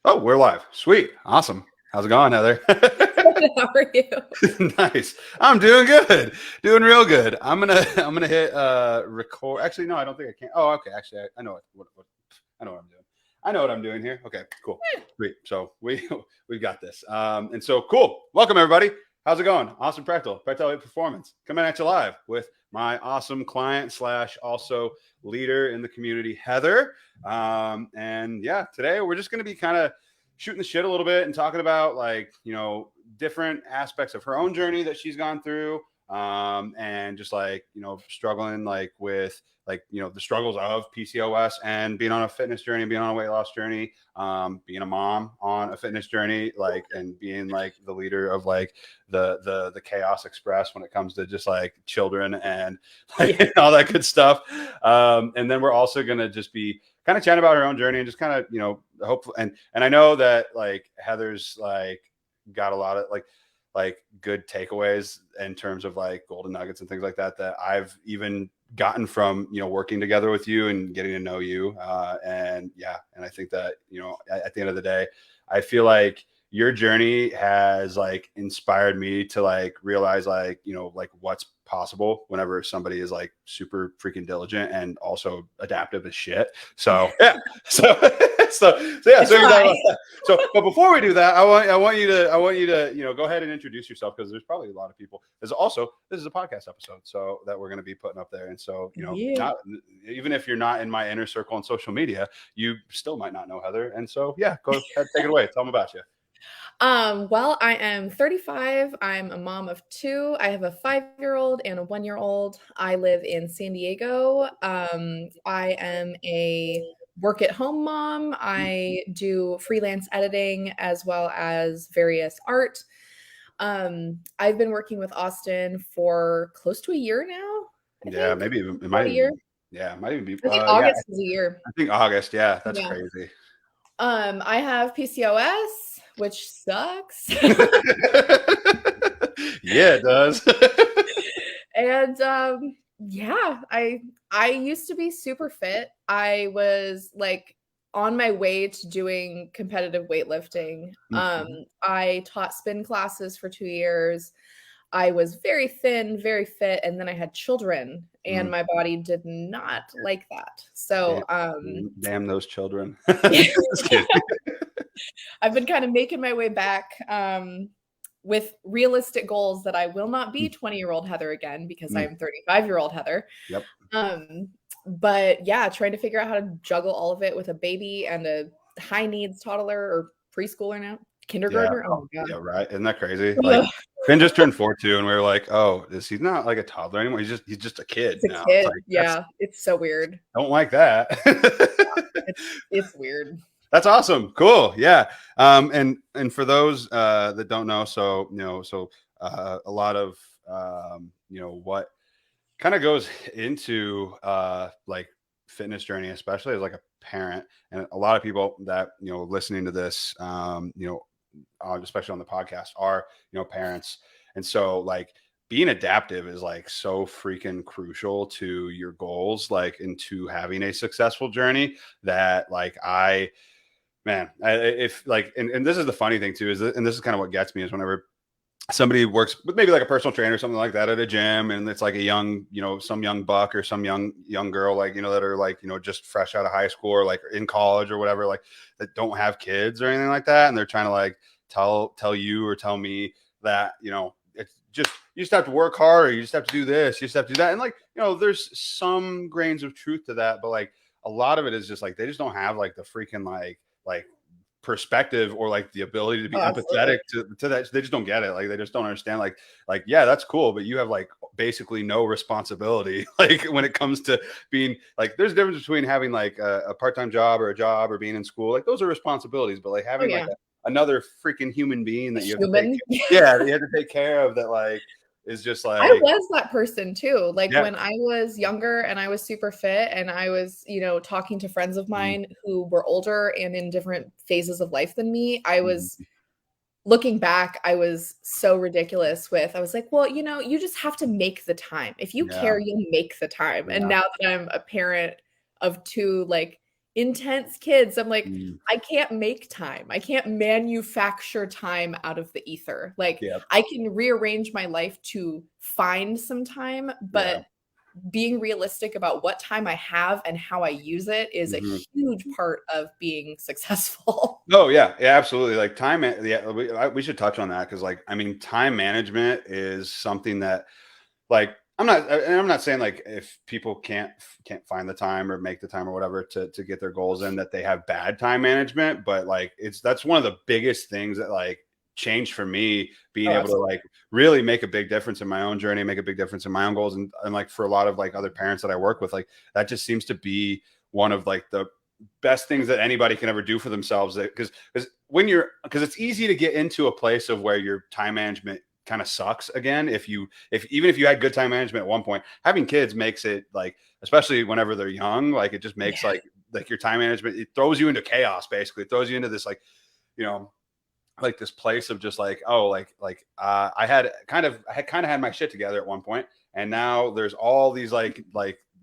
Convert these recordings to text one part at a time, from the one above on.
Oh, we're live. Sweet. Awesome. How's it going, Heather? How are you? Nice. I'm doing good. Doing real good. I'm gonna hit record. Actually, no, I don't think I can. Oh, okay. Actually, I know what I know what I'm doing. I know what I'm doing here. Okay, cool. Sweet. So we've got this. And so cool. Welcome everybody. How's it going? Awesome prechtelevate performance coming at you live with my awesome client slash also leader in the community, Heather. And yeah, today we're just going to be kind of shooting the shit a little bit and talking about different aspects of her own journey that she's gone through, and just struggling with the struggles of PCOS and being on a fitness journey, being on a weight loss journey, being a mom on a fitness journey, and being the leader of the Chaos Express when it comes to just children and all that good stuff. And then we're also gonna just be kind of chatting about her own journey and just kind of hopefully and I know that Heather's got a lot of good takeaways in terms of golden nuggets and things like that I've even gotten from working together with you and getting to know you, and I think that at the end of the day I feel like your journey has inspired me to realize what's possible whenever somebody is super freaking diligent and also adaptive as shit. So yeah, so but before we do that, I want you to go ahead and introduce yourself, because there's probably a lot of people. This is a podcast episode so that we're going to be putting up there, and so not, even if you're not in my inner circle on social media, you still might not know Heather, and so yeah, go ahead, take it away. Tell them about you. Well, I am 35. I'm a mom of two. I have a 5-year-old and a 1-year-old. I live in San Diego. I am a work at home mom. I do freelance editing as well as various art. I've been working with Austin for close to a year now. Maybe it might be. Yeah, it might even be. I think August is a year. I think August. Yeah, that's crazy. I have PCOS, which sucks. Yeah, it does. And I used to be super fit. I was on my way to doing competitive weightlifting. I taught spin classes for 2 years. I was very thin, very fit, and then I had children, and my body did not like that. So, damn those children. I've been kind of making my way back with realistic goals that I will not be 20-year-old Heather again, because I am 35-year-old Heather. Yep. But yeah, trying to figure out how to juggle all of it with a baby and a high needs toddler or preschooler now. Kindergartner. Yeah. Oh my God. Yeah, right. Isn't that crazy? Finn just turned 4 too, and we were like, "Oh, he's not a toddler anymore. He's just a kid now." Kid. It's so weird. Don't like that. It's weird. That's awesome. Cool. Yeah. And for those that don't know, a lot of what kind of goes into fitness journey, especially as a parent, and a lot of people that listening to this, especially on the podcast, are parents, and so being adaptive is so freaking crucial to your goals, into having a successful journey. That and this is the funny thing too, and this is kind of what gets me, is whenever somebody works with maybe a personal trainer or something like that at a gym, and it's a young, some young buck or some young girl, that are just fresh out of high school or in college or whatever, that don't have kids or anything like that, and they're trying to tell you or tell me that it's just, you just have to work hard, or you just have to do this, you just have to do that, and there's some grains of truth to that, but a lot of it is just they just don't have the freaking perspective or the ability to be empathetic to that. They just don't get it. They just don't understand yeah, that's cool, but you have basically no responsibility when it comes to being there's a difference between having a part-time job or being in school. Those are responsibilities, but having another freaking human being that you have to take care of, that is just I was that person too. When I was younger and I was super fit, and I was, talking to friends of mine who were older and in different phases of life than me, I was looking back, I was so ridiculous I was like, well, you just have to make the time. If you care, you'll make the time. And now that I'm a parent of two, intense kids. I'm like, Mm, I can't make time. I can't manufacture time out of the ether. Like, yeah. I can rearrange my life to find some time, Yeah. but being realistic about what time I have and how I use it is a Hmm. huge part of being successful. Oh yeah, yeah, absolutely. Like yeah, we should touch on that because, like, I mean, time management is something that, like, I'm not saying like if people can't find the time or make the time or whatever to get their goals in, that they have bad time management, but like that's one of the biggest things that like changed for me, being Oh, able to absolutely. like really make a big difference in my own journey, make a big difference in my own goals, and like for a lot of like other parents that I work with, like that just seems to be one of like the best things that anybody can ever do for themselves, because because it's easy to get into a place of where your time management kind of sucks again. If even if you had good time management at one point, having kids makes it like, especially whenever they're young, like it just makes Yeah. like your time management, it throws you into chaos. Basically it throws you into this like, you know, like this place of just like, oh, I had kind of had my shit together at one point, and now there's all these like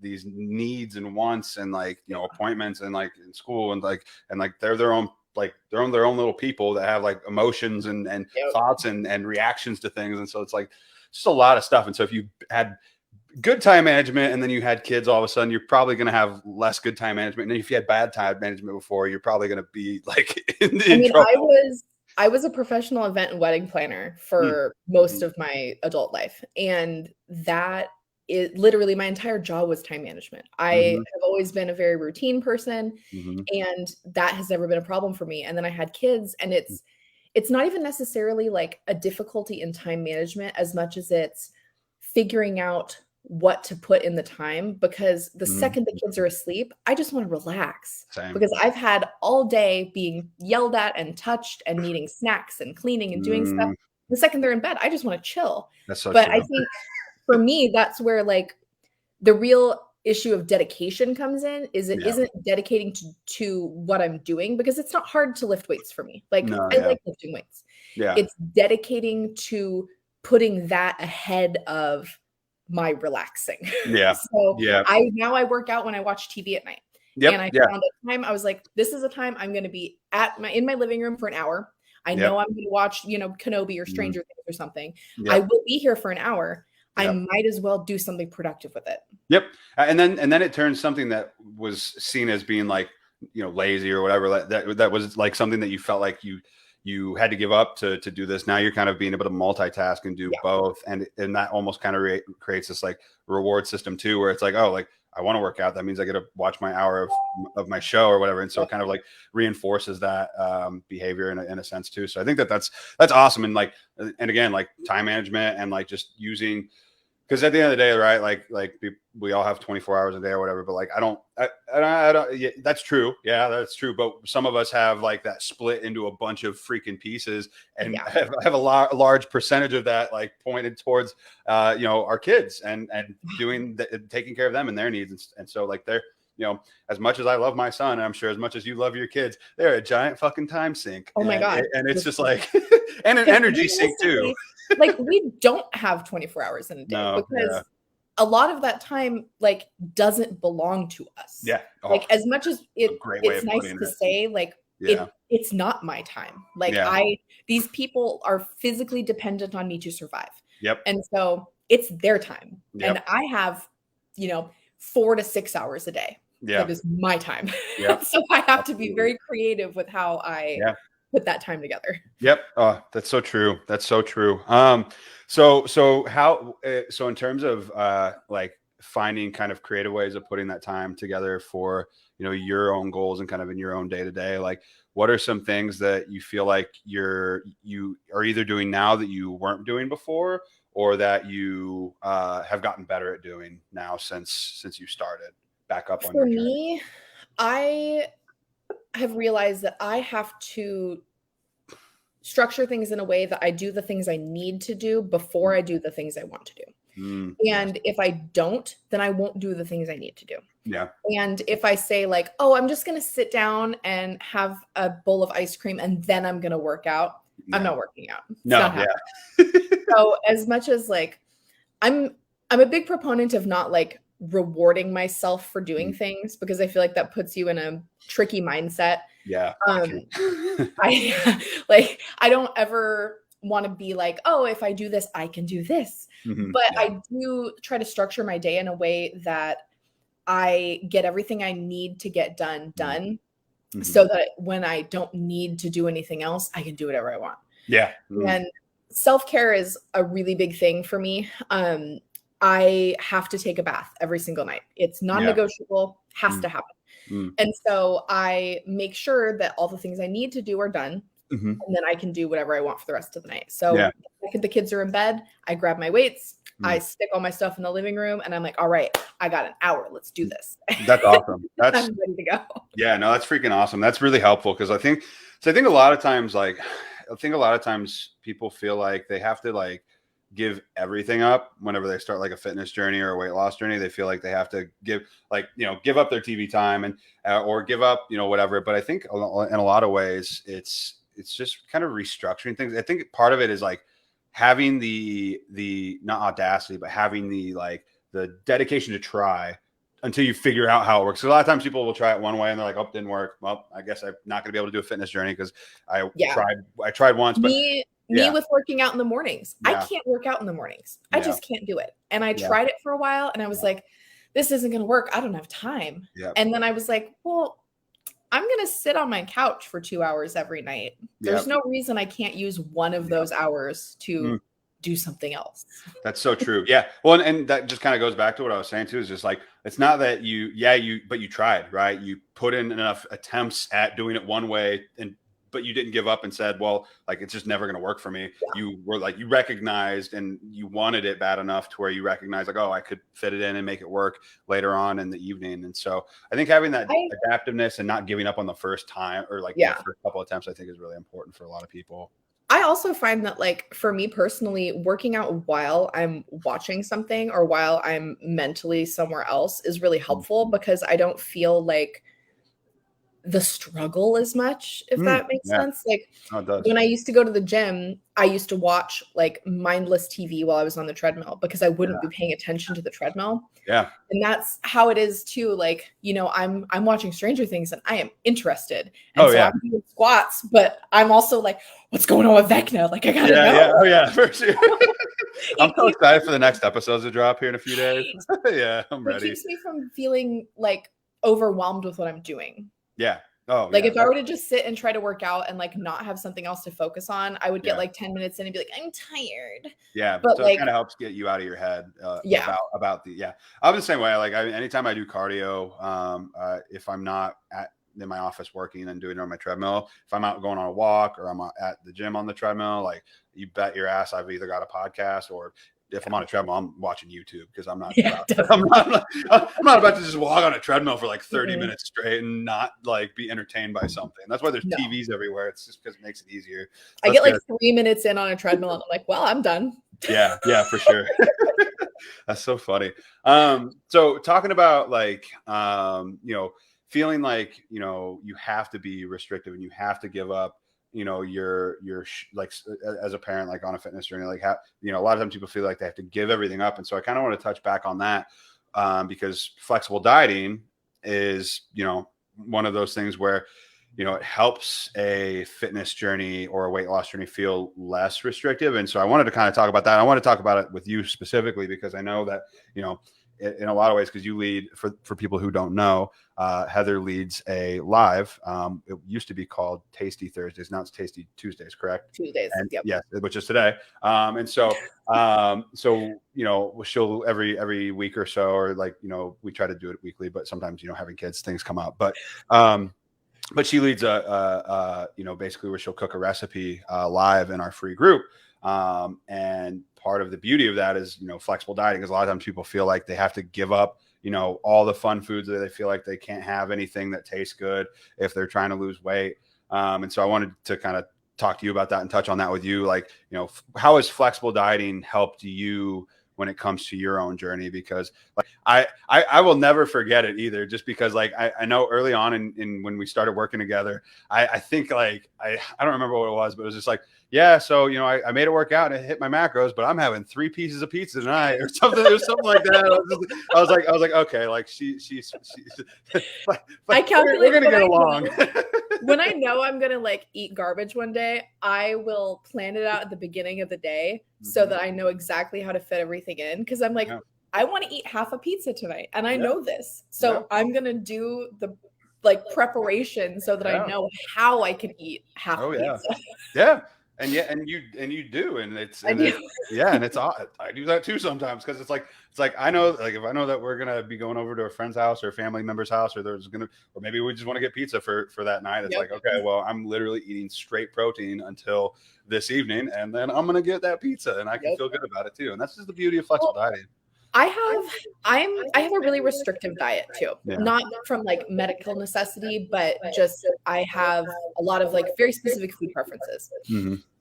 these needs and wants and like, you know, appointments and like in school and like they're their own, like their own little people that have like emotions and Yep. thoughts and reactions to things, and so it's like just a lot of stuff. And so if you had good time management and then you had kids, all of a sudden you're probably going to have less good time management, and if you had bad time management before, you're probably going to be like I in mean, trouble. I was a professional event and wedding planner Mm. for most Mhm. of my adult life, and that is literally my entire job was time management. I Mhm. have always been a very routine person, Mhm. and that has never been a problem for me. And then I had kids, and it's not even necessarily like a difficulty in time management as much as it's figuring out what to put in the time, because the Mhm. second the kids are asleep, I just want to relax Same. because I've had all day being yelled at and touched and needing snacks and cleaning and doing stuff. Mm, The second they're in bed, I just want to chill. that's so But I true. think for me, that's where like the real issue of dedication comes in. Is it Yeah. isn't dedicating to what I'm doing, because it's not hard to lift weights for me. Like, No, I yeah. like lifting weights. Yeah. It's dedicating to putting that ahead of my relaxing. Yeah. So Yeah. I work out when I watch TV at night. And Yep. I Yeah. found a time, I was like, this is a time I'm going to be in my living room for an hour. I Yep. know I'm going to watch, Kenobi or Mhm. Stranger Things or something. I Yep. will be here for an hour. I Yep. might as well do something productive with it. Yep. And then it turns something that was seen as being like, you know, lazy or whatever, that was like something that you felt like you had to give up to do this. Now you're kind of being able to multitask and do Yeah. both, and that almost kind of creates this like reward system too, where it's like, oh, like I want to work out, that means I get to watch my hour of my show or whatever, and so it kind of like reinforces that behavior in a sense too. So I think that's awesome. And like, and again, like time management and like just using, because at the end of the day, right, like we all have 24 hours a day or whatever, but like I don't, yeah, that's true, yeah, that's true, but some of us have like that split into a bunch of freaking pieces, and Yeah. have large percentage of that like pointed towards you know, our kids and taking care of them and their needs, and so like they're, you know, as much as I love my son, and I'm sure as much as you love your kids, they're a giant fucking time sink, Oh my God. and it's just like and an Because energy sink too. realistically, like, we don't have 24 hours in a day, No, yeah, because a lot of that time, like, doesn't belong to us. yeah. Oh, Like, as much as a great way it's of nice putting to it. say, like, Yeah. it's not my time. Like, Yeah. these people are physically dependent on me to survive. Yep. And so it's their time. And Yep. I have, you know, 4 to 6 hours a day. Yeah. That is my time. Yep. So I have to be Absolutely. very creative with how I Yeah. put that time together. Yep. Oh, that's so true. That's so true. So in terms of like finding kind of creative ways of putting that time together for, you know, your own goals and kind of in your own day to day, like what are some things that you feel like you are either doing now that you weren't doing before, or that you have gotten better at doing now since you started back up on For your journey? me, I have realized that I have to structure things in a way that I do the things I need to do before I do the things I want to do. Mm, yes. And if I don't, then I won't do the things I need to do. Yeah. And if I say, like, oh, I'm just going to sit down and have a bowl of ice cream and then I'm going to work out, I'm Yeah. not working out. It's No. not happening. Yeah. So as much as like I'm I'm a big proponent of not like rewarding myself for doing things, because I feel like that puts you in a tricky mindset. Yeah. I like, I don't ever want to be like, oh, if I do this, I can do this. But Yeah. I do try to structure my day in a way that I get everything I need to get done, so that when I don't need to do anything else, I can do whatever I want. Yeah. And self-care is a really big thing for me. I have to take a bath every single night. It's non-negotiable, has to happen. And so I make sure that all the things I need to do are done. And then I can do whatever I want for the rest of the night. So the kids are in bed, I grab my weights, I stick all my stuff in the living room, and I'm like, all right, I got an hour. Let's do this. That's awesome. That's I'm ready to go. Yeah, no, that's freaking awesome. That's really helpful, because I think a lot of times, like, people feel like they have to like give everything up whenever they start like a fitness journey or a weight loss journey. They feel like they have to give up their TV time and or give up, whatever. But I think in a lot of ways, it's just kind of restructuring things. I think part of it is like having the not audacity, but having the dedication to try until you figure out how it works. So a lot of times people will try it one way and they're like, oh, it didn't work. Well, I guess I'm not going to be able to do a fitness journey because I tried once. But me with working out in the mornings. I can't work out in the mornings. I just can't do it. And I tried it for a while and I was like, this isn't going to work. I don't have time. And then I was like, well, I'm going to sit on my couch for 2 hours every night. There's no reason I can't use one of those hours to do something else. That's so true. Yeah. Well, and that just kind of goes back to what I was saying too, is just like, it's not that but you tried, right? You put in enough attempts at doing it one way, but you didn't give up and said, well, like, it's just never going to work for me. You were like, you recognized and you wanted it bad enough to where you recognize like, oh, I could fit it in and make it work later on in the evening. And so I think having that adaptiveness and not giving up on the first time or the first couple of attempts, I think is really important for a lot of people. I also find that, like, for me personally, working out while I'm watching something or while I'm mentally somewhere else is really helpful, because I don't feel like the struggle as much, if that makes sense. Like, when I used to go to the gym, I used to watch like mindless TV while I was on the treadmill because I wouldn't be paying attention to the treadmill. Yeah. And that's how it is too. Like, I'm watching Stranger Things and I am interested. And I'm doing squats, but I'm also like, what's going on with Vecna? Like, I gotta know. Yeah. Oh yeah, for sure. I'm so excited for the next episodes to drop here in a few days. Yeah, I'm ready. It keeps me from feeling like overwhelmed with what I'm doing. Yeah. Oh, like if I were to just sit and try to work out and like not have something else to focus on, I would get like 10 minutes in and be like, I'm tired. Yeah. But so it kind of helps get you out of your head about I'm the same way. Like anytime I do cardio, if I'm not in my office working and doing it on my treadmill, if I'm out going on a walk or I'm at the gym on the treadmill, like you bet your ass I've either got a podcast or if I'm on a treadmill, I'm watching YouTube because I'm not about to just walk on a treadmill for like 30 minutes straight and not like be entertained by something. That's why there's TVs everywhere. It's just because it makes it easier. I get like 3 minutes in on a treadmill and I'm like, well, I'm done. Yeah, for sure. That's so funny. So talking about like, feeling like, you have to be restrictive and you have to give up, your like as a parent, like on a fitness journey, like a lot of times people feel like they have to give everything up. And so I kind of want to touch back on that because flexible dieting is, one of those things where, it helps a fitness journey or a weight loss journey feel less restrictive. And so I wanted to kind of talk about that. I want to talk about it with you specifically because I know that, in a lot of ways, because you lead for people who don't know, Heather leads a live. It used to be called Tasty Thursdays. Now it's Tasty Tuesdays, correct? Tuesdays. Yes, which is today. And so, she'll every week or so, or like, we try to do it weekly, but sometimes, having kids, things come up. But she leads basically where she'll cook a recipe live in our free group. And part of the beauty of that is, flexible dieting, because a lot of times people feel like they have to give up, all the fun foods that they feel like they can't have anything that tastes good if they're trying to lose weight. And so I wanted to kind of talk to you about that and touch on that with you. Like, how has flexible dieting helped you when it comes to your own journey, because like I will never forget it either, just because like I know early on in when we started working together, I think like I don't remember what it was, but it was just like, yeah, so you know, I made it work out and it hit my macros, but I'm having 3 pieces of pizza tonight or something. It was something like that. I was like, okay, like she's like, I calculate we're gonna get along. When I know I'm gonna like eat garbage one day, I will plan it out at the beginning of the day so that I know exactly how to fit everything in. Because I'm like, I want to eat half a pizza tonight, and I know this, so I'm gonna do the like preparation so that I know how I can eat half a pizza. Yeah. And you do, and it's and it's I do that too sometimes, because it's like I know, like if I know that we're gonna be going over to a friend's house or a family member's house, or maybe we just want to get pizza for that night. It's like, okay, well, I'm literally eating straight protein until this evening, and then I'm gonna get that pizza, and I can feel good about it too. And that's just the beauty of flexible dieting. I have a really restrictive diet too, not from like medical necessity, but just I have a lot of like very specific food preferences.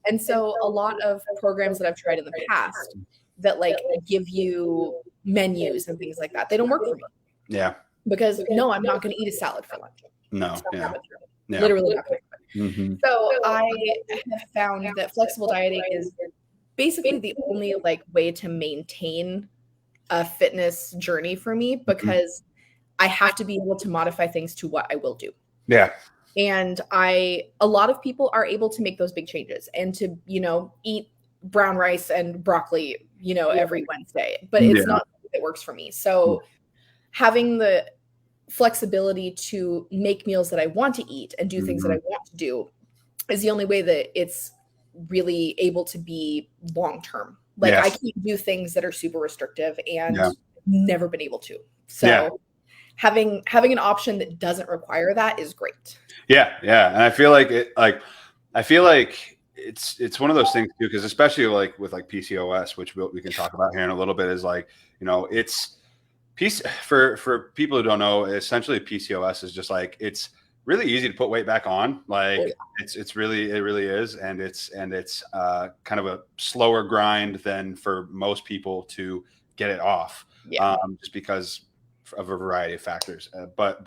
And so a lot of programs that I've tried in the past that like give you menus and things like that, they don't work for me. Yeah. Because no, I'm not going to eat a salad for lunch. No. Literally not going to. So I have found that flexible dieting is basically the only like way to maintain a fitness journey for me, because I have to be able to modify things to what I will do. Yeah. And a lot of people are able to make those big changes and to, you know, eat brown rice and broccoli, you know, every Wednesday, but it's not something that works for me. So having the flexibility to make meals that I want to eat and do things that I want to do is the only way that it's really able to be long-term. Like I can't do things that are super restrictive and never been able to. So having an option that doesn't require that is great. Yeah. And I feel like it's one of those things too, because especially like with like PCOS, which we can talk about here in a little bit, is like, you know, it's for people who don't know, essentially PCOS is just like, it's really easy to put weight back on. Like it really is. And it's kind of a slower grind than for most people to get it off. Just because of a variety of factors. But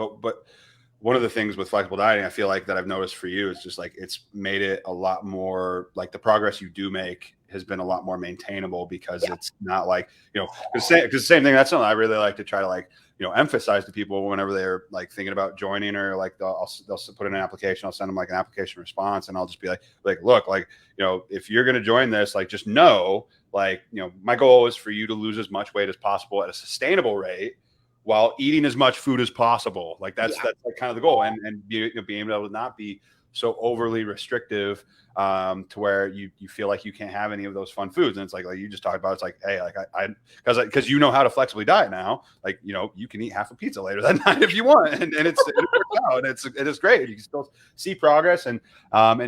one of the things with flexible dieting, I feel like that I've noticed for you is just like, it's made it a lot more like the progress you do make has been a lot more maintainable, because it's not like, you know, because the same thing, that's something I really like to try to like, you know, emphasize to people whenever they're like thinking about joining, or like they'll put in an application. I'll send them like an application response, and I'll just be like, look, like, you know, if you're going to join this, like, just know, like, you know, my goal is for you to lose as much weight as possible at a sustainable rate while eating as much food as possible. Like that's like kind of the goal, and being able to not be so overly restrictive to where you feel like you can't have any of those fun foods. And it's like you just talked about, it's like, hey, like because you know how to flexibly diet now, like, you know, you can eat half a pizza later that night if you want, and it works out, and it is great. You can still see progress and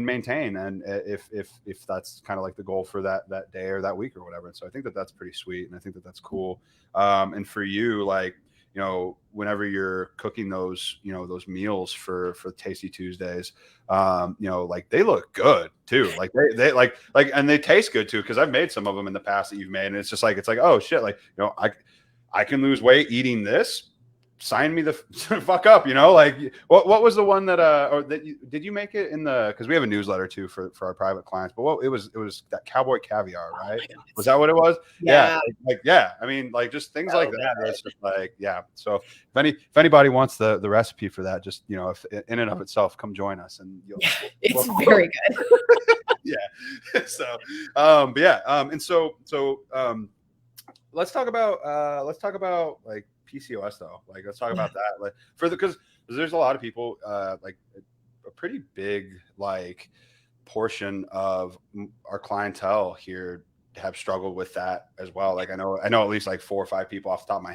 maintain, and if that's kind of like the goal for that day or that week or whatever. And so I think that's pretty sweet, and I think that's cool. And for you, like, you know, whenever you're cooking those, you know, those meals for Tasty Tuesdays, you know, like they look good too. Like they like, and they taste good too. Cause I've made some of them in the past that you've made, and it's just like, oh shit. Like, you know, I can lose weight eating this. Sign me the fuck up, you know. Like what was the one that or that did you make it in the, because we have a newsletter too for our private clients, but it was that cowboy caviar, right? Was that what it was? Like I mean, like just things like that. It's just like, so if anybody wants the recipe for that, just, you know, if in and of itself, come join us, and it's very good. So and so let's talk about like PCOS though. Like, let's talk about that. Like because there's a lot of people, like a pretty big like portion of our clientele here have struggled with that as well. Like I know at least like 4 or 5 people off the top of my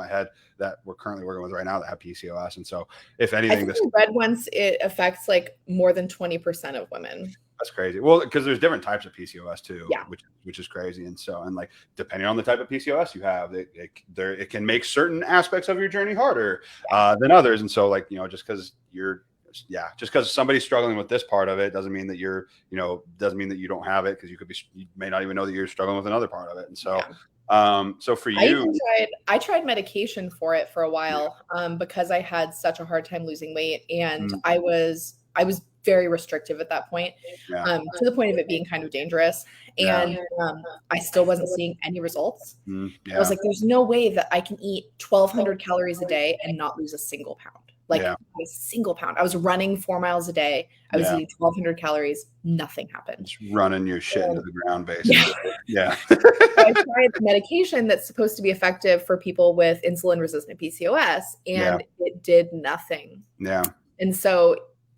head that we're currently working with right now that have PCOS. And so if anything, I read once it affects like more than 20% of women. That's crazy. Well, because there's different types of PCOS too, which is crazy. And so, and like, depending on the type of PCOS you have, it can make certain aspects of your journey harder than others. And so, like, you know, just because you're yeah, just because somebody's struggling with this part of it doesn't mean that you're, doesn't mean that you don't have it, because you may not even know that you're struggling with another part of it. And so, so for you, I tried medication for it for a yeah, while, because I had such a hard time losing weight, and mm, I was very restrictive at that point, yeah, to the point of it being kind of dangerous. yeah, And I still wasn't seeing any results. I was yeah, like, there's no way that I can eat 1,200 calories a day and not lose a single pound. Like yeah, a single pound. I was running 4 miles a day. I was yeah, eating 1,200 calories. Nothing happened. just running your shit into Um, the ground, yeah. basically. Yeah, I tried medication that's supposed to be effective for people with insulin resistant PCOS, yeah, and it did nothing. yeah, And so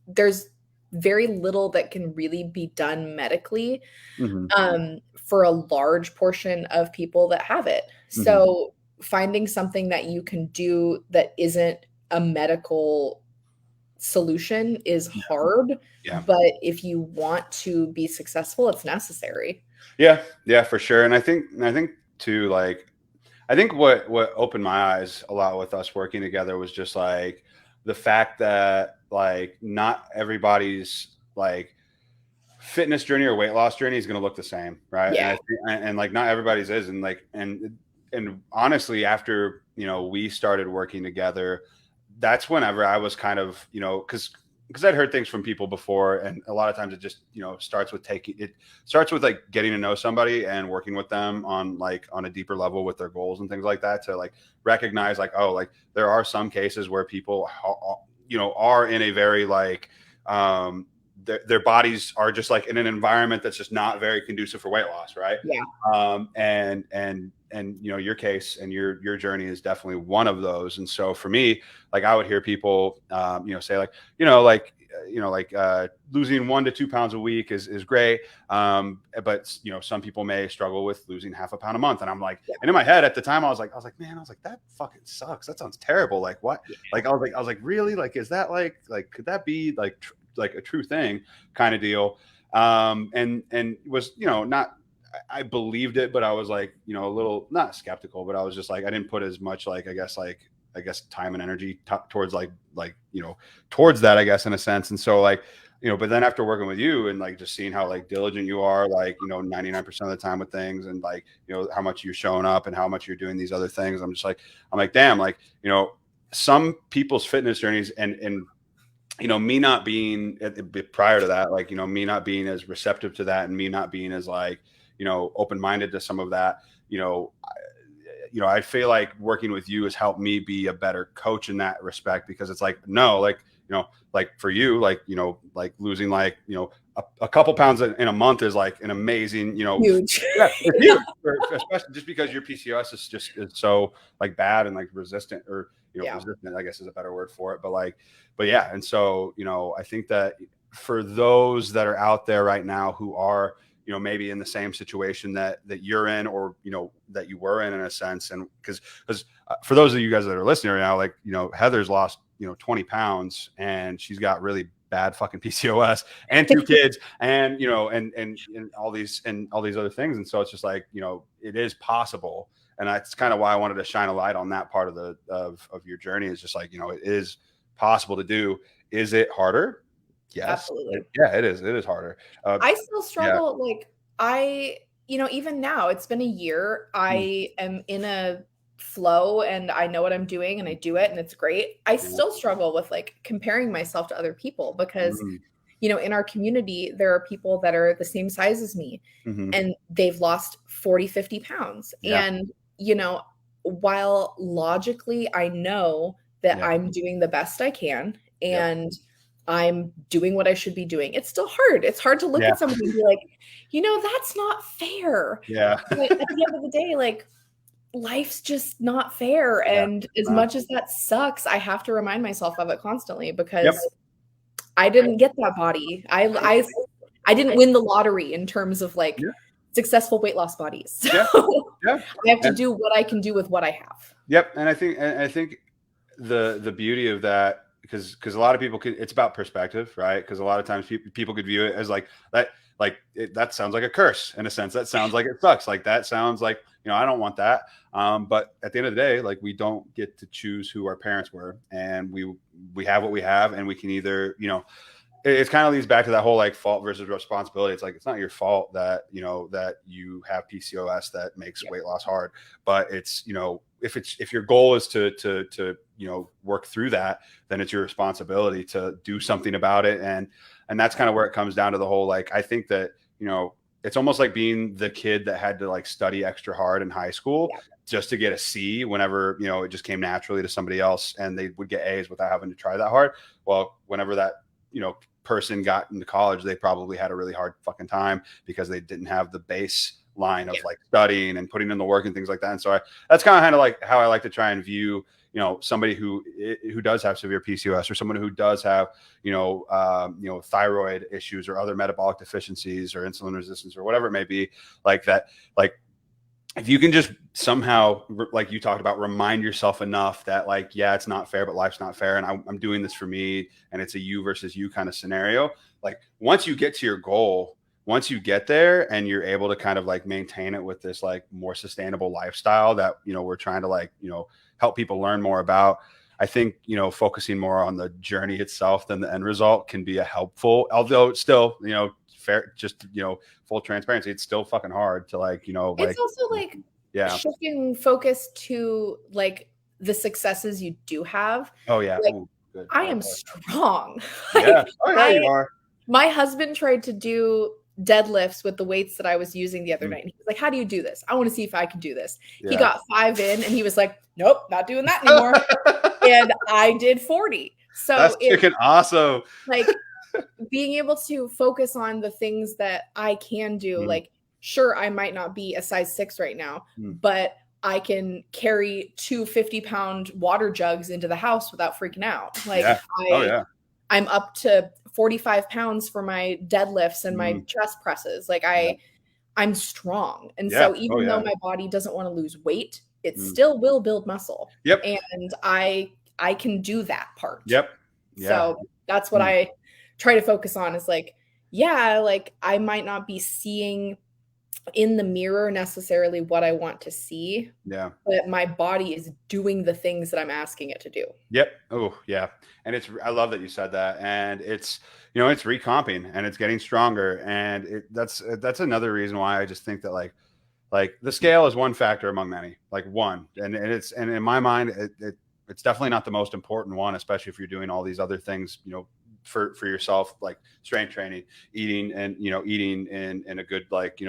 there's very little that can really be done medically, hmm, for a large portion of people that have it. hmm, So finding something that you can do that isn't a medical solution is hard, yeah, but if you want to be successful, it's necessary. yeah, yeah, for sure. And I think too, like, I think what opened my eyes a lot with us working together was just like the fact that like not everybody's like fitness journey or weight loss journey is going to look the same, right? And Yeah. I think, and like not everybody's is, and like and honestly, after we started working together, that's whenever I was kind of because I'd heard things from people before, and a lot of times it just starts with like getting to know somebody and working with them on a deeper level with their goals and things like that, to like recognize like, oh, like there are some cases where people are in a very like their bodies are just like in an environment that's just not very conducive for weight loss, right? Yeah. And your case and your journey is definitely one of those. And so for me, like I would hear people say like losing 1 to 2 pounds a week is great, but some people may struggle with losing half a pound a month. And I'm like, and in my head at the time I was like that fucking sucks, that sounds terrible, like what? Like I was like really, like is that like could that be like like a true thing kind of deal? And was not, I believed it, but I was like a little not skeptical, but I was just like I didn't put as much like I guess time and energy towards towards that, I guess, in a sense. And so like but then after working with you and like just seeing how like diligent you are, like 99% of the time with things, and like how much you're showing up and how much you're doing these other things, I'm like damn, like some people's fitness journeys and me not being prior to that, like me not being as receptive to that, and me not being as like open-minded to some of that, I feel like working with you has helped me be a better coach in that respect, because it's like no, like like for you, like like losing like a couple pounds in a month is like an amazing Huge. yeah, it's huge, especially just because your PCOS is so like bad and like resistant, or resistant, I guess is a better word for it, but yeah. And so I think that for those that are out there right now who are maybe in the same situation that you're in, or that you were in a sense, and because for those of you guys that are listening right now, like Heather's lost 20 pounds, and she's got really bad fucking PCOS and 2 kids, and and all these other things. And so it's just like it is possible, and that's kind of why I wanted to shine a light on that part of your journey. Is just like it is possible to do. Is it harder? Yes. Absolutely. Yeah, it is harder. I still struggle. Like even now, it's been a year. Mm, I am in a flow and I know what I'm doing and I do it and it's great. I yeah, still struggle with like comparing myself to other people because, mm, in our community, there are people that are the same size as me mhm, and they've lost 40, 50 pounds. yeah, And, while logically I know that yeah, I'm doing the best I can yep, and I'm doing what I should be doing, it's still hard. It's hard to look yeah, at somebody and be like, that's not fair. yeah, But at the end of the day, like, life's just not fair. yeah, And as no, much as that sucks, I have to remind myself of it constantly yep, because I didn't get that body. I didn't win the lottery in terms of like yeah, successful weight loss bodies. yeah, So yeah, I have to and, do what I can do with what I have. yep. And I think the beauty of that, because a lot of people it's about perspective, right? Because a lot of times people could view it as like that, that sounds like a curse in a sense. That sounds like it sucks. Like that sounds like, I don't want that. But at the end of the day, like we don't get to choose who our parents were, and we have what we have, and we can either, it kind of leads back to that whole like fault versus responsibility. It's like, it's not your fault that, that you have PCOS that makes weight loss hard, but it's, if your goal is to work through that, then it's your responsibility to do something about it. And that's kind of where it comes down to the whole, like, I think that, it's almost like being the kid that had to like study extra hard in high school just to get a C whenever, it just came naturally to somebody else and they would get A's without having to try that hard. Well, whenever that, person got into college, they probably had a really hard fucking time because they didn't have the baseline of like studying and putting in the work and things like that. And so that's kind of like how I like to try and view, somebody who does have severe PCOS, or someone who does have, thyroid issues or other metabolic deficiencies or insulin resistance or whatever it may be, like that. Like, if you can just somehow, like you talked about, remind yourself enough that like, yeah, it's not fair, but life's not fair. And I'm doing this for me, and it's a you versus you kind of scenario. Like, once you get to your goal, once you get there and you're able to kind of like maintain it with this like more sustainable lifestyle that, we're trying to like, help people learn more about. I think, focusing more on the journey itself than the end result can be a helpful, although it's still, fair, just, full transparency, it's still fucking hard to like, like, it's also like shifting focus to like the successes you do have. Oh yeah. Like, ooh, good. I am strong. Yeah. Oh yeah, you are. My husband tried to do deadlifts with the weights that I was using the other night. And he was like, how do you do this? I want to see if I can do this. Yeah. He got 5 in and he was like, nope, not doing that anymore. And I did 40. So that's freaking awesome. Like, being able to focus on the things that I can do, like, sure, I might not be a size 6 right now, but I can carry 2 50-pound water jugs into the house without freaking out. Like, I'm up to 45 pounds for my deadlifts and my chest presses. Like, I'm strong. And so even though my body doesn't want to lose weight, it still will build muscle. Yep. And I can do that part. Yep. Yeah. So that's what I try to focus on, is like, like I might not be seeing in the mirror necessarily what I want to see. Yeah. But my body is doing the things that I'm asking it to do. Yep. Oh yeah. And I love that you said that. And it's, it's recomping and it's getting stronger. And that's another reason why I just think that like the scale is one factor among many, like one. And in my mind, it's definitely not the most important one, especially if you're doing all these other things, for yourself, like strength training, eating, and eating in a good, like,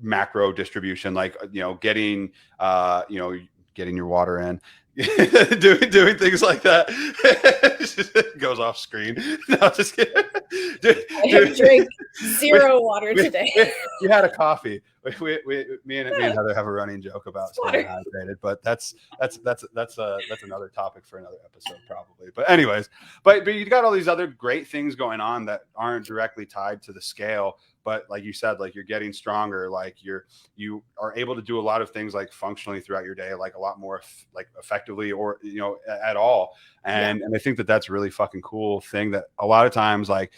macro distribution, like, getting getting your water in, doing things like that. It goes off screen. No, just kidding. I have drank 0 water today. You had a coffee. Me and Heather have a running joke about staying hydrated, but that's another topic for another episode probably. But anyways, but you got all these other great things going on that aren't directly tied to the scale. But like you said, like, you're getting stronger, like you are able to do a lot of things like functionally throughout your day, like a lot more like effectively, or at all. And I think that that's a really fucking cool thing that a lot of times, like,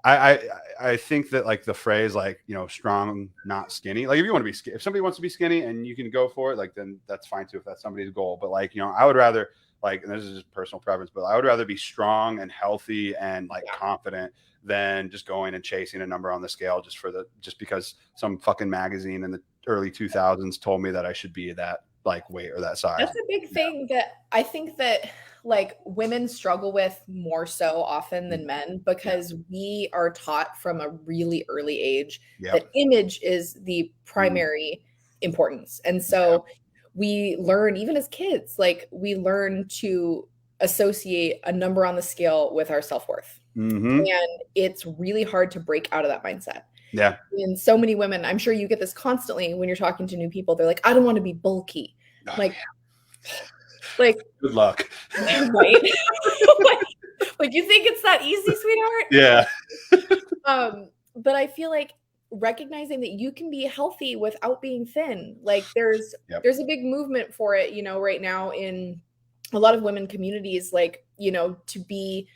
I think that like the phrase, like, strong, not skinny, like if you want to be if somebody wants to be skinny and you can go for it, like, then that's fine too, if that's somebody's goal. But like, I would rather, like, and this is just personal preference, but I would rather be strong and healthy and like confident than just going and chasing a number on the scale just because some fucking magazine in the early 2000s told me that I should be that like weight or that size. That's a big thing that I think that like women struggle with more so often than men, because we are taught from a really early age that image is the primary importance. And so we learn, even as kids, like, we learn to associate a number on the scale with our self-worth. And it's really hard to break out of that mindset. Yeah. And so many women, I'm sure you get this constantly when you're talking to new people, they're like, I don't want to be bulky. Like good luck. Right? like you think it's that easy, sweetheart? Yeah. But I feel like recognizing that you can be healthy without being thin. Like, there's a big movement for it, right now in a lot of women communities, like, you know, to be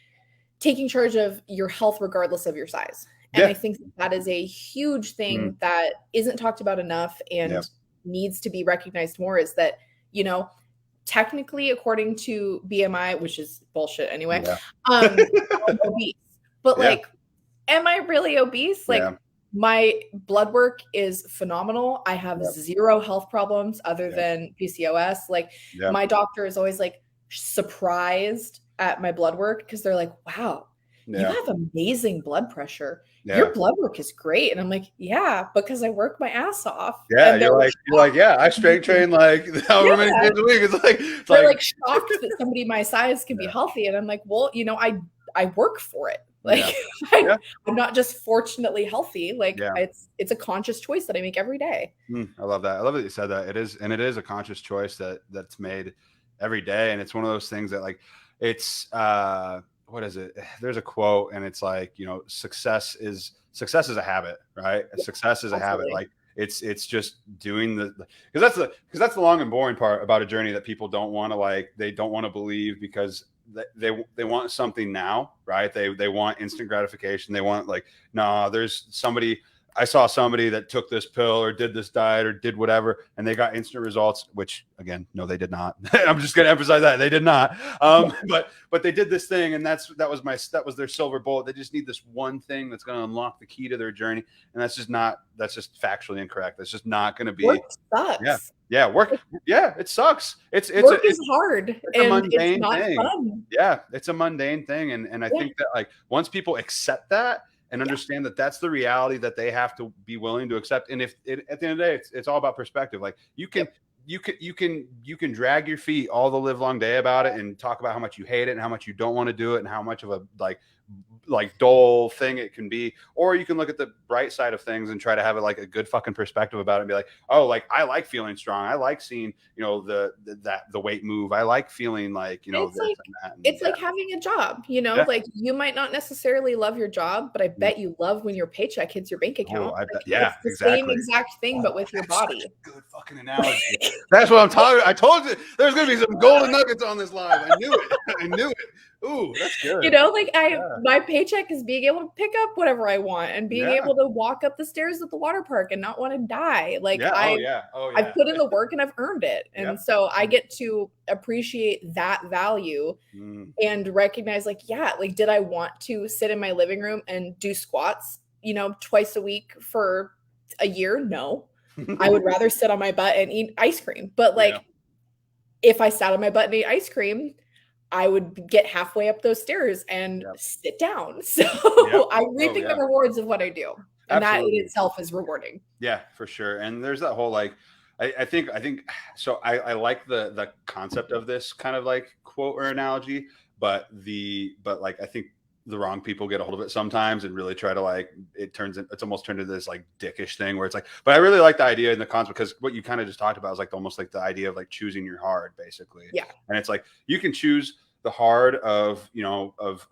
taking charge of your health regardless of your size. And I Yeah. think that is a huge Mm, thing that isn't talked about enough yeah. and needs to be recognized more, is that, you know, technically, according to BMI, which is bullshit anyway, Yeah. I'm obese. But Yeah. like, am I really obese? Yeah. Like, my blood work is phenomenal. I have Yeah. zero health problems other Yeah. than PCOS. Like, Yeah. my doctor is always like surprised at my blood work because they're like, wow, you Yeah. have amazing blood pressure. Your Yeah. blood work is great. And I'm like, yeah, because I work my ass off. Yeah. And they're You're like, yeah, I strength train like however many yeah, days a week. It's they're like, like shocked that somebody my size can be yeah. healthy. And I'm like, well, you know, I work for it. Like, Yeah. I, Yeah. I'm not just fortunately healthy. Like, Yeah. it's a conscious choice that I make every day. I love that. I love that you said that. It is a conscious choice that's made every day. And it's one of those things that like, it's, what is it? There's a quote and it's like, you know, success is a habit, right? Yeah, Success is a habit. absolutely. Like it's just doing because that's the long and boring part about a journey that people don't want to like, they don't want to believe because they want something now, right? They want instant gratification. They want like, no, there's somebody, I saw somebody that took this pill or did this diet or did whatever, and they got instant results. Which, again, no, they did not. I'm just going to emphasize that they did not. Yeah. But they did this thing, and that was their silver bullet. They just need this one thing that's going to unlock the key to their journey, and that's just factually incorrect. That's just not going to be. Work Yeah, sucks. yeah, work. Yeah, it sucks. Work is hard It's a and it's mundane not thing. fun. Yeah, it's a mundane thing, and I Yeah. think that like once people accept that and Yeah. understand that that's the reality that they have to be willing to accept, and if at the end of the day, it's all about perspective. Like Yep. you can drag your feet all the live long day about it and talk about how much you hate it and how much you don't want to do it and how much of a like dull thing it can be, or you can look at the bright side of things and try to have it like a good fucking perspective about it and be like, oh, like I like feeling strong, I like seeing, you know, the weight move, I like feeling like, you know, It's this like and that, and it's yeah. like having a job, you know, Yeah. like you might not necessarily love your job, but I Mm. bet you love when your paycheck hits your bank Oh, account. I bet. Like, Yeah, it's the same exactly. exact thing, Oh, but with your that's such body. a good fucking analogy. That's what I'm talking. I told you there's gonna be some golden nuggets on this live. I knew it. I knew it. Ooh, that's You good. know, like Yeah. my paycheck is being able to pick up whatever I want and being Yeah. able to walk up the stairs at the water park and not want to die. Like, Yeah. Oh yeah. Oh I've yeah. put in the work and I've earned it. And Yep. so I get to appreciate that value Mm. and recognize, like, yeah, like, did I want to sit in my living room and do squats, you know, twice a week for a year? No. I would rather sit on my butt and eat ice cream. But Yeah. like, if I sat on my butt and ate ice cream, I would get halfway up those stairs and Yep. sit down. So Yep. I'm Oh reaping the yeah. rewards of what I do. And that in Absolutely. itself is rewarding. Yeah, for sure. And there's that whole like, I think so. I like the concept of this kind of like quote or analogy, but like I think the wrong people get a hold of it sometimes and really try to like it's almost turned into this like dickish thing where it's like, but I really like the idea and the concept because what you kind of just talked about is like almost like the idea of like choosing your hard basically. Yeah. And it's like you can choose the hard of, you know, of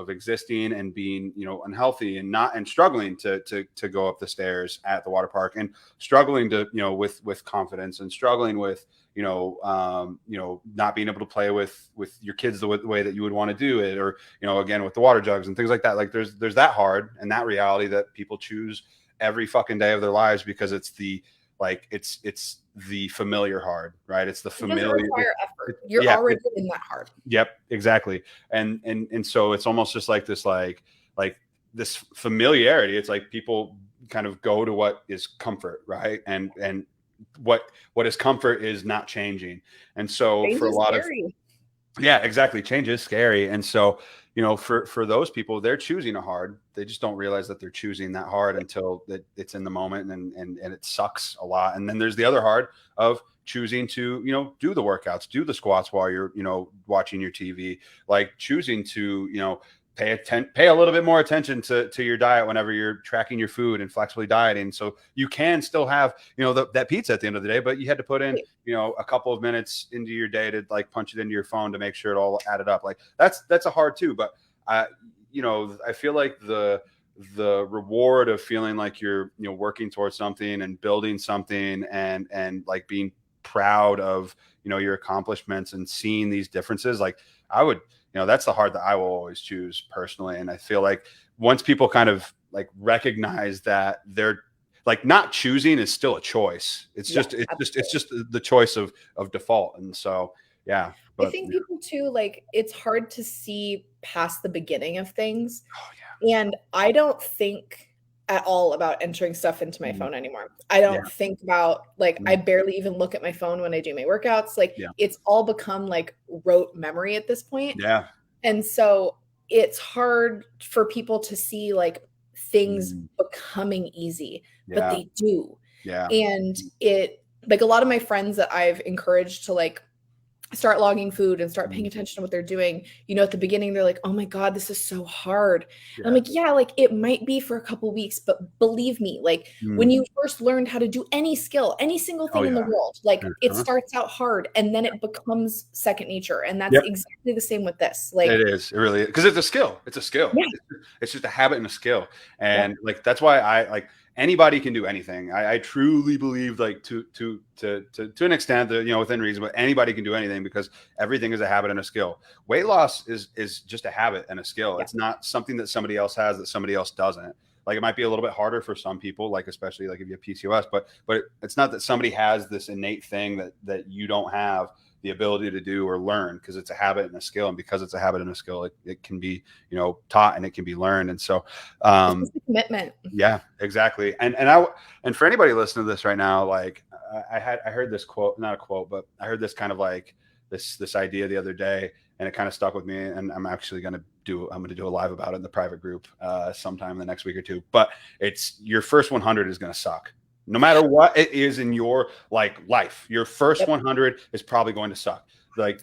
existing and being, you know, unhealthy and not and struggling to go up the stairs at the water park and struggling to, you know, with confidence and struggling with, you know, not being able to play with your kids the way that you would want to do it, or, you know, again with the water jugs and things like that. Like there's that hard and that reality that people choose every fucking day of their lives because it's the like it's the familiar hard, right? It's the It doesn't familiar. require effort. You're Yeah, already in that hard. yep, exactly. And so it's almost just like this like this familiarity. It's like people kind of go to what is comfort, right? And what is comfort is not changing. And so Change for a is lot of scary. yeah, exactly. Change is scary. And so, you know, for those people, they're choosing a hard. They just don't realize that they're choosing that hard until it's in the moment and it sucks a lot. And then there's the other hard of choosing to, you know, do the workouts, do the squats while you're, you know, watching your TV, like choosing to, you know, pay a little bit more attention to your diet whenever you're tracking your food and flexibly dieting. So you can still have, you know, that pizza at the end of the day, but you had to put in, you know, a couple of minutes into your day to like punch it into your phone to make sure it all added up. Like that's a hard too. But you know, I feel like the reward of feeling like you're, you know, working towards something and building something and like being proud of, you know, your accomplishments and seeing these differences. Like I would, you know, that's the heart that I will always choose personally. And I feel like once people kind of like recognize that they're like not choosing is still a choice. It's just, it's just the choice of default. And so, yeah. I But think people too, like, it's hard to see past the beginning of things. oh yeah. And I don't think at all about entering stuff into my phone anymore. I don't think about, like, I barely even look at my phone when I do my workouts. Like, it's all become like rote memory at this point. Yeah. And so it's hard for people to see like things becoming easy, but they do. Yeah. And it, like, a lot of my friends that I've encouraged to like start logging food and start paying attention to what they're doing, you know, at the beginning, they're like, oh my God, this is so hard. And I'm like, yeah, like it might be for a couple of weeks, but believe me, like when you first learned how to do any skill, any single thing in the world, like it starts out hard and then it becomes second nature. And that's exactly the same with this. Like it is, it really is. Because it's a skill. It's a skill. Yeah. It's just a habit and a skill. And like, that's why I like, anybody can do anything. I truly believe, like, to an extent that, you know, within reason, but anybody can do anything because everything is a habit and a skill. Weight loss is just a habit and a skill. It's not something that somebody else has that somebody else doesn't. Like it might be a little bit harder for some people, like especially like if you have PCOS, but it's not that somebody has this innate thing that you don't have the ability to do or learn, because it's a habit and a skill. And because it's a habit and a skill, it can be, you know, taught and it can be learned. And so, it's a commitment. Yeah, exactly. And for anybody listening to this right now, like I heard this quote, not a quote, but I heard this kind of like this idea the other day, and it kind of stuck with me. And I'm actually going to do a live about it in the private group sometime in the next week or two. But it's your first 100 is going to suck. No matter what it is in your like life, your first 100 is probably going to suck. Like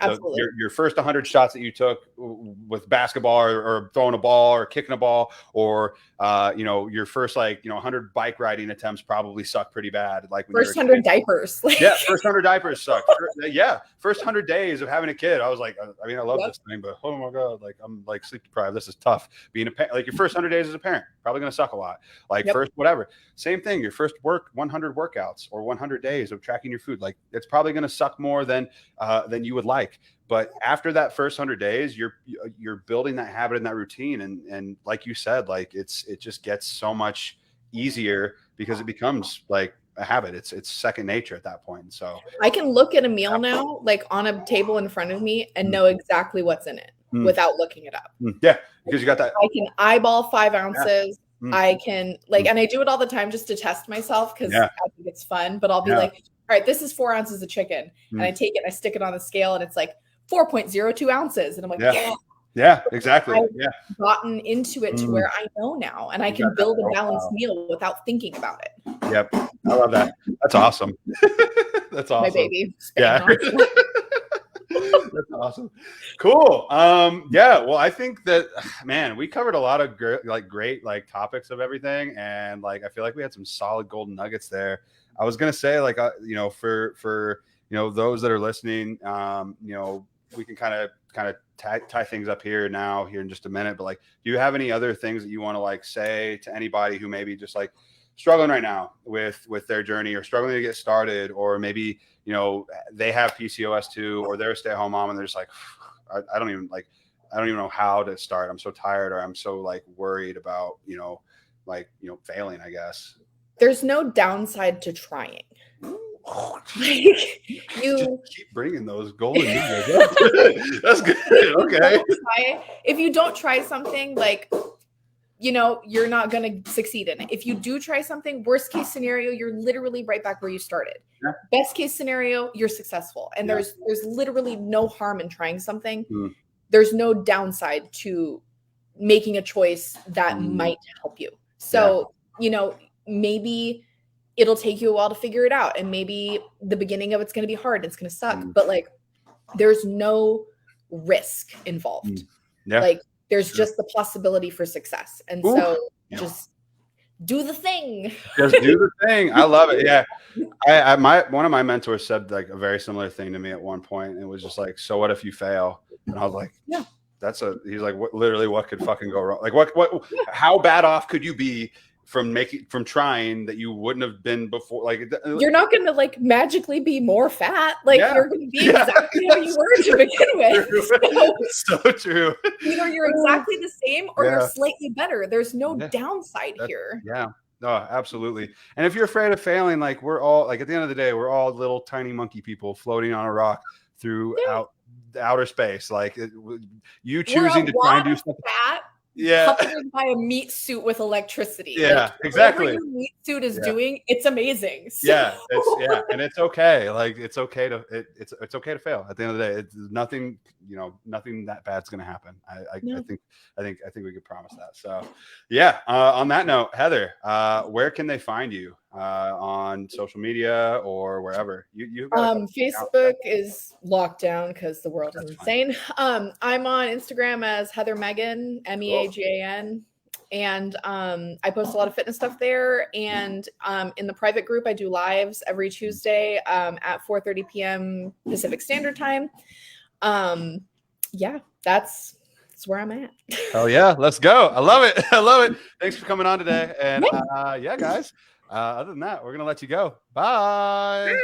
your first 100 shots that you took with basketball or throwing a ball or kicking a ball, or you know, your first, like, you know, 100 bike riding attempts probably suck pretty bad. Like when first 100 diapers. Yeah, first 100 diapers suck. First 100 days of having a kid, I was like, I mean, I love this thing, but oh my God, like I'm like sleep deprived. This is tough. Being a parent, like your first 100 days as a parent, probably gonna suck a lot. Like first whatever, same thing. Your first 100 workouts or 100 days of tracking your food, like it's probably gonna suck more than you would like. But after that first 100 days, you're building that habit and that routine, and like you said, like it just gets so much easier because it becomes like a habit. It's second nature at that point. So I can look at a meal now, like on a table in front of me, and know exactly what's in it without looking it up. Yeah, because you got that. I can eyeball 5 ounces. I can like, and I do it all the time just to test myself because I think it's fun. But I'll be like, all right, this is 4 ounces of chicken, and I take it and I stick it on the scale, and it's like 4.02 ounces, and I'm like, yeah, exactly. I've gotten into it to where I know now, and I can build a balanced meal without thinking about it. Yep, I love that. That's awesome. That's awesome. My baby. Yeah. That's awesome. Cool. Yeah. Well, I think that, man, we covered a lot of great like topics of everything, and like I feel like we had some solid golden nuggets there. I was gonna say, like, you know, for you know, those that are listening, you know, we can kind of tie things up here in just a minute. But like, do you have any other things that you want to like say to anybody who maybe just like struggling right now with their journey, or struggling to get started, or maybe, you know, they have PCOS too, or they're a stay-at-home mom and they're just like, I don't even know how to start. I'm so tired, or I'm so like worried about, you know, like, you know, failing, I guess. There's no downside to trying. Like, you just keep bringing those golden nuggets. That's good. Okay. If you don't try something, like, you know, you're not going to succeed in it. If you do try something, worst case scenario, you're literally right back where you started. Best case scenario, you're successful. And there's literally no harm in trying something. There's no downside to making a choice that might help you. So, you know, maybe it'll take you a while to figure it out. And maybe the beginning of it's going to be hard. It's going to suck. But like, there's no risk involved. Like, there's just the possibility for success. And so just do the thing. Just do the thing. I love it. Yeah. One of my mentors said like a very similar thing to me at one point. And it was just like, so what if you fail? And I was like, he's like, what could fucking go wrong? Like how bad off could you be from trying that you wouldn't have been before. Like you're not going to like magically be more fat. Like you're going to be exactly how you were to begin with. So true. Either you're exactly the same or you're slightly better. There's no downside here. Yeah. No, absolutely. And if you're afraid of failing, like we're all like at the end of the day, we're all little tiny monkey people floating on a rock throughout outer space. Like you choosing to try and do something. Coupled by a meat suit with electricity. Yeah, like, exactly. Whatever your meat suit is doing, it's amazing. So. And it's okay. Like it's okay to it's okay to fail. At the end of the day, it's nothing. Nothing that bad's going to happen. I think we could promise that. So, on that note, Heather, where can they find you on social media or wherever? Facebook is locked down because the world is insane. I'm on Instagram as Heather Megan, MEAGAN. And I post a lot of fitness stuff there. And in the private group, I do lives every Tuesday at 4:30 p.m. Pacific Standard Time. That's where I'm at. Oh yeah, let's go. I love it. I love it. Thanks for coming on today. And guys, other than that, we're gonna let you go. Bye.